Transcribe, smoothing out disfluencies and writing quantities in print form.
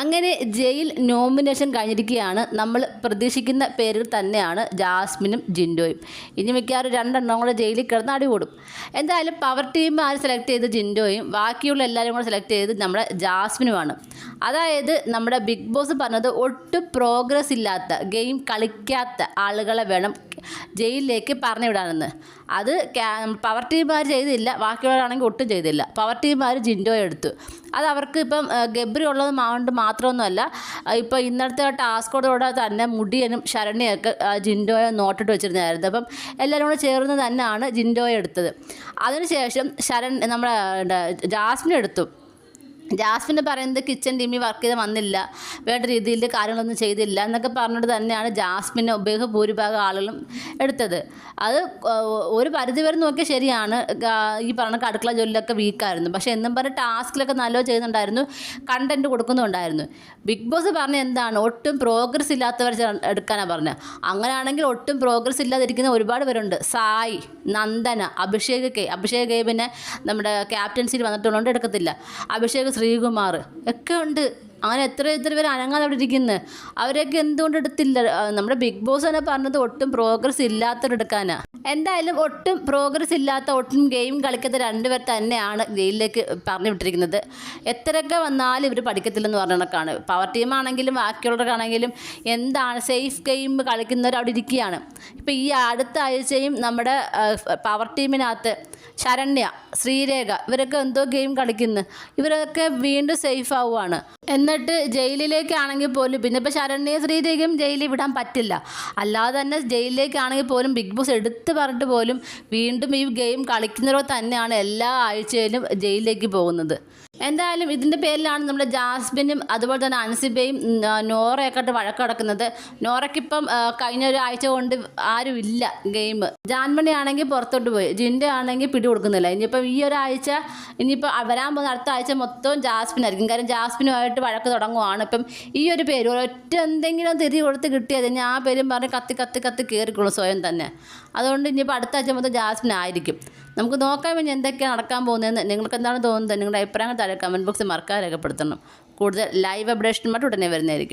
അങ്ങനെ jail nomination കഴിഞ്ഞിരിക്കുകയാണ്. നമ്മൾ പ്രതീക്ഷിക്കുന്ന പേരുകൾ തന്നെയാണ് ജാസ്മിനും ജിൻഡോയും. ഇനി മിക്കവാറും രണ്ടെണ്ണം കൂടെ ജയിലിൽ കിടന്ന് അടികൂടും. എന്തായാലും പവർ ടീം ആര് സെലക്ട് ചെയ്ത് ജിൻഡോയും ബാക്കിയുള്ള എല്ലാവരും കൂടെ സെലക്ട് ചെയ്ത് നമ്മുടെ ജാസ്മിനുമാണ്. അതായത് നമ്മുടെ ബിഗ് ബോസ് പറഞ്ഞത് ഒട്ടും പ്രോഗ്രസ് ഇല്ലാത്ത ഗെയിം കളിക്കാത്ത ആളുകളെ വേണം ജയിലിലേക്ക് പറഞ്ഞു വിടാനെന്ന്. അത് പവർ ടീമുകാർ ചെയ്തില്ല, ബാക്കിയുള്ളവരാണെങ്കിൽ ഒട്ടും ചെയ്തില്ല. പവർ ടീമുകാർ ജിൻഡോയെ എടുത്തു. അത് അവർക്ക് ഇപ്പം ഗബ്രി ഉള്ളത് കൊണ്ട് മാത്രമൊന്നുമല്ല, ഇപ്പോൾ ഇന്നത്തെ ടാസ്കോടെ തന്നെ മുടിയനും ശരണ്യൊക്കെ ജിൻഡോയെ നോട്ടിട്ട് വെച്ചിരുന്നതായിരുന്നു. അപ്പം എല്ലാവരും കൂടെ ചേർന്ന് തന്നെയാണ് ജിൻഡോയെ എടുത്തത്. അതിനുശേഷം നമ്മുടെ ജാസ്മിനെ എടുത്തു. ജാസ്മിന് പറയുന്നത് കിച്ചൺ ടീമിൽ വർക്ക് ചെയ്ത് വന്നില്ല, വേണ്ട രീതിയിൽ കാര്യങ്ങളൊന്നും ചെയ്തില്ല എന്നൊക്കെ പറഞ്ഞിട്ട് തന്നെയാണ് ജാസ്മിനെ ബഹുഭൂരിഭാഗം ആളുകളും എടുത്തത്. അത് ഒരു പരിധി വരെ നോക്കിയാൽ ശരിയാണ്. ഈ പറഞ്ഞ അടുക്കള ജോലിയിലൊക്കെ വീക്കായിരുന്നു, പക്ഷേ എന്നും പറഞ്ഞ് ടാസ്കിലൊക്കെ നല്ലത് ചെയ്യുന്നുണ്ടായിരുന്നു, കണ്ടൻറ്റ് കൊടുക്കുന്നുണ്ടായിരുന്നു. ബിഗ് ബോസ് പറഞ്ഞ എന്താണ്, ഒട്ടും പ്രോഗ്രസ് ഇല്ലാത്തവർ എടുക്കാനാണ് പറഞ്ഞത്. അങ്ങനെയാണെങ്കിൽ ഒട്ടും പ്രോഗ്രസ് ഇല്ലാതിരിക്കുന്ന ഒരുപാട് പേരുണ്ട്. സായി, നന്ദന, അഭിഷേക് പിന്നെ നമ്മുടെ ക്യാപ്റ്റൻസിൽ വന്നിട്ടുള്ളതുകൊണ്ട് എടുക്കത്തില്ല. അഭിഷേക്, ശ്രീകുമാർ ഒക്കെ ഉണ്ട്. അങ്ങനെ എത്ര പേര് അനങ്ങാതെ അവിടെ ഇരിക്കുന്നത്. അവരൊക്കെ എന്തുകൊണ്ട് എടുത്തില്ല? നമ്മുടെ ബിഗ് ബോസ് തന്നെ പറഞ്ഞത് ഒട്ടും പ്രോഗ്രസ് ഇല്ലാത്തവരെടുക്കാനാണ്. എന്തായാലും ഒട്ടും പ്രോഗ്രസ് ഇല്ലാത്ത, ഒട്ടും ഗെയിം കളിക്കാത്ത രണ്ടുപേർ തന്നെയാണ് ജയിലിലേക്ക് പറഞ്ഞു വിട്ടിരിക്കുന്നത്. എത്രയൊക്കെ വന്നാലും ഇവർ പഠിക്കത്തില്ലെന്ന് പറഞ്ഞ കണക്കാണ്. പവർ ടീമാണെങ്കിലും ബാക്കിയുള്ളവർക്കാണെങ്കിലും എന്താണ് സേഫ് ഗെയിം കളിക്കുന്നവർ അവിടെ ഇരിക്കുകയാണ്. ഇപ്പോൾ ഈ അടുത്ത ആഴ്ചയും നമ്മുടെ പവർ ടീമിനകത്ത് ശരണ്യ, ശ്രീരേഖ ഇവരൊക്കെ എന്തോ ഗെയിം കളിക്കുന്നു. ഇവരൊക്കെ വീണ്ടും സേഫ് ആവുകയാണ്. എന്നിട്ട് ജയിലിലേക്കാണെങ്കിൽ പോലും പിന്നെ ഇപ്പോൾ ശരണ്യ, ശ്രീരേഖയും ജയിലിൽ വിടാൻ പറ്റില്ല. അല്ലാതെ തന്നെ ജയിലിലേക്കാണെങ്കിൽ പോലും ബിഗ് ബോസ് എടുത്ത് പറഞ്ഞിട്ട് പോലും വീണ്ടും ഈ ഗെയിം കളിക്കുന്നവർ തന്നെയാണ് എല്ലാ ആഴ്ചയിലും ജയിലിലേക്ക് പോകുന്നത്. എന്തായാലും ഇതിൻ്റെ പേരിലാണ് നമ്മുടെ ജാസ്മിനും അതുപോലെ തന്നെ അൻസിബയും നോറയൊക്കെ വഴക്കടക്കുന്നത്. നോറയ്ക്കിപ്പം കഴിഞ്ഞ ഒരാഴ്ച കൊണ്ട് ആരും ഇല്ല ഗെയിം. ജാൻമണി ആണെങ്കിൽ പുറത്തോട്ട് പോയി, ജിൻഡോ ആണെങ്കിൽ പിടി കൊടുക്കുന്നില്ല. ഇനിയിപ്പം ഈ ഒരാഴ്ച, ഇനിയിപ്പോൾ വരാൻ പോകുന്ന അടുത്ത ആഴ്ച മൊത്തം ജാസ്മിനായിരിക്കും. കാര്യം ജാസ്മിനുമായിട്ട് വഴക്ക് തുടങ്ങുവാണ്. ഇപ്പം ഈ ഒരു പേര് ഒറ്റ എന്തെങ്കിലും തിരി കൊടുത്ത് കിട്ടിയത് ഞാൻ ആ പേരും പറഞ്ഞ് കത്തി കയറിക്കൊള്ളും സ്വയം തന്നെ. അതുകൊണ്ട് ഇനിയിപ്പോൾ അടുത്ത ആഴ്ച മൊത്തം ജാസ്മിനായിരിക്കും. നമുക്ക് നോക്കാൻ വേണ്ടി എന്തൊക്കെയാണ് നടക്കാൻ പോകുന്നതെന്ന് നിങ്ങൾക്ക് എന്താണ് തോന്നുന്നത്? നിങ്ങളുടെ അഭിപ്രായങ്ങൾ താഴെ കമൻറ്റ് ബോക്സിൽ മറക്കാതെ രേഖപ്പെടുത്തണം. കൂടുതൽ ലൈവ് അപ്ഡേഷനുമായിട്ട് ഉടനെ വരുന്നതായിരിക്കും.